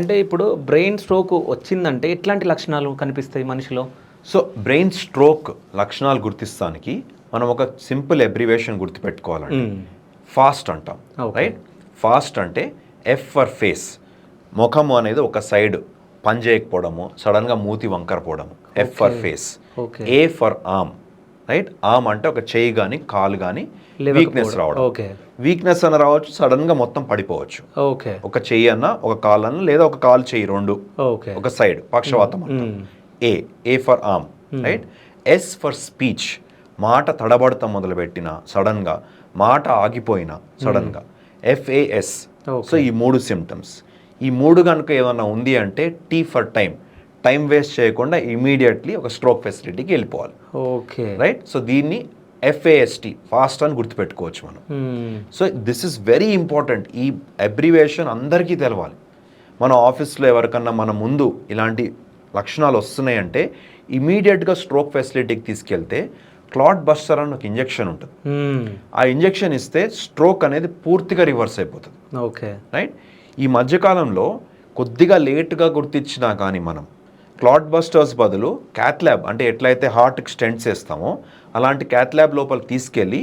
అంటే ఇప్పుడు brain stroke వచ్చిందంటే ఎట్లాంటి లక్షణాలు కనిపిస్తాయి మనిషిలో? సో బ్రెయిన్ స్ట్రోక్ లక్షణాలు గుర్తిస్తానికి మనం ఒక సింపుల్ అబ్రివేషన్ గుర్తుపెట్టుకోవాలండి. ఫాస్ట్ అంటాం, రైట్? ఫాస్ట్ అంటే ఎఫ్ ఫర్ ఫేస్, ముఖము అనేది ఒక సైడ్ పని చేయకపోవడము, సడన్గా మూతి వంకర పోవడము, F for face. A for arm, right? Arm అంటే ఒక చేయి కానీ కాలు కానీ వీక్నెస్ రావడం. వీక్నెస్ అని రావచ్చు, సడన్గా మొత్తం పడిపోవచ్చు. ఒక చెయ్యి అన్న ఒక కాలు అన్న, లేదా ఒక కాలు చెయ్యి రెండు ఒక సైడ్ పక్షవాతం అంటాం. A for arm, right? S for speech, మాట తడబడతాం మొదలుపెట్టిన సడన్గా, మాట ఆగిపోయిన సడన్గా, FAS. సో ఈ 3 సిమ్టమ్స్, ఈ 3 కనుక ఏమన్నా ఉంది అంటే టీ ఫర్ టైం వేస్ట్ చేయకుండా ఇమీడియట్లీ ఒక స్ట్రోక్ ఫెసిలిటీకి వెళ్ళిపోవాలి. రైట్? సో దీన్ని FAST, ఫాస్ట్ అని గుర్తుపెట్టుకోవచ్చు మనం. So this is very important. ఈ అబ్రివేషన్ అందరికీ తెలవాలి. మన ఆఫీస్లో ఎవరికన్నా మన ముందు ఇలాంటి లక్షణాలు వస్తున్నాయంటే ఇమీడియట్గా స్ట్రోక్ ఫెసిలిటీకి తీసుకెళ్తే క్లాట్ బస్టర్ అని ఒక ఇంజెక్షన్ ఉంటుంది. ఆ ఇంజెక్షన్ ఇస్తే స్ట్రోక్ అనేది పూర్తిగా రివర్స్ అయిపోతుంది. రైట్? ఈ మధ్యకాలంలో కొద్దిగా లేట్గా గుర్తించినా కానీ మనం క్లాట్ బస్టర్స్ బదులు క్యాథ్ల్యాబ్, అంటే ఎట్లయితే హార్ట్కి స్టెంట్స్ వేస్తామో అలాంటి క్యాథ్ల్యాబ్ లోపలికి తీసుకెళ్ళి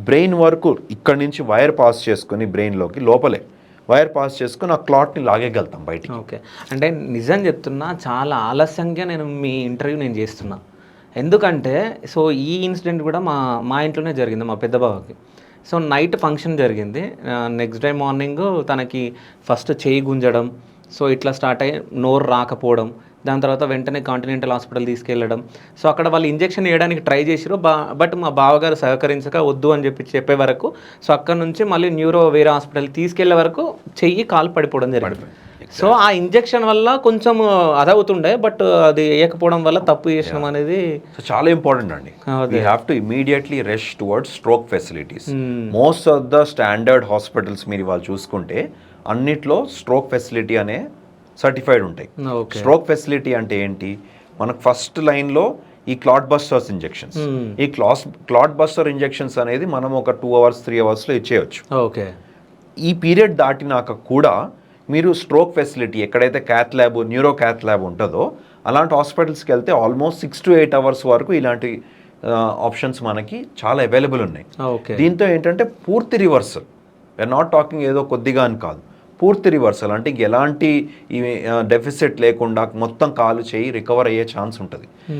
బ్రెయిన్ వరకు ఇక్కడి నుంచి వైర్ పాస్ చేసుకుని బ్రెయిన్లోకి లోపలే వైర్ పాస్ చేసుకుని ఆ క్లాట్ని లాగేయగలుగుతాం బయటికి. అంటే నిజం చెప్తున్నా, చాలా ఆలస్యంగా మీ ఇంటర్వ్యూ నేను చేస్తున్నా. ఎందుకంటే సో ఈ ఇన్సిడెంట్ కూడా మా ఇంట్లోనే జరిగింది, మా పెద్ద బావకి. సో నైట్ ఫంక్షన్ జరిగింది. నెక్స్ట్ డే మార్నింగ్ తనకి ఫస్ట్ చేయి గుంజడం, సో ఇట్లా స్టార్ట్ అయ్యి నోరు రాకపోవడం, దాని తర్వాత వెంటనే కాంటినెంటల్ హాస్పిటల్ తీసుకెళ్ళడం. సో అక్కడ వాళ్ళు ఇంజెక్షన్ వేయడానికి ట్రై చేసారు, బట్ మా బావగారు సహకరించక వద్దు అని చెప్పే వరకు, సో అక్కడ నుంచి మళ్ళీ వేరే హాస్పిటల్ తీసుకెళ్లే వరకు చెయ్యి కాలు పడిపోవడం జరిగింది. సో ఆ ఇంజెక్షన్ వల్ల కొంచెం అదవుతుండే, బట్ అది వేయకపోవడం వల్ల తప్పు చేసినాం అనేది చాలా ఇంపార్టెంట్ అండి. We have to immediately rush towards stroke facilities. Most of the standard hospitals మీరు వాళ్ళు చూసుకుంటే అన్నిట్లో స్ట్రోక్ ఫెసిలిటీ అనే సర్టిఫైడ్ ఉంటాయి. స్ట్రోక్ ఫెసిలిటీ అంటే ఏంటి? మనకు ఫస్ట్ లైన్లో ఈ క్లాట్ బస్టర్స్ ఇంజెక్షన్స్, ఈ క్లాట్ బస్టర్ ఇంజెక్షన్స్ అనేది మనం ఒక 2 hours 3 hours ఇచ్చేయచ్చు. ఈ పీరియడ్ దాటినాక కూడా మీరు స్ట్రోక్ ఫెసిలిటీ ఎక్కడైతే cath lab, neuro cath lab ఉంటుందో అలాంటి హాస్పిటల్స్కి వెళ్తే ఆల్మోస్ట్ 6 to 8 hours వరకు ఇలాంటి ఆప్షన్స్ మనకి చాలా అవైలబుల్ ఉన్నాయి. దీంతో ఏంటంటే పూర్తి రివర్సల్, వీఆర్ నాట్ టాకింగ్ ఏదో కొద్దిగా అని కాదు, పూర్తి రివర్సల్ అంటే ఎలాంటి డెఫిసిట్ లేకుండా మొత్తం కాలు చేయి రికవర్ అయ్యే ఛాన్స్ ఉంటుంది.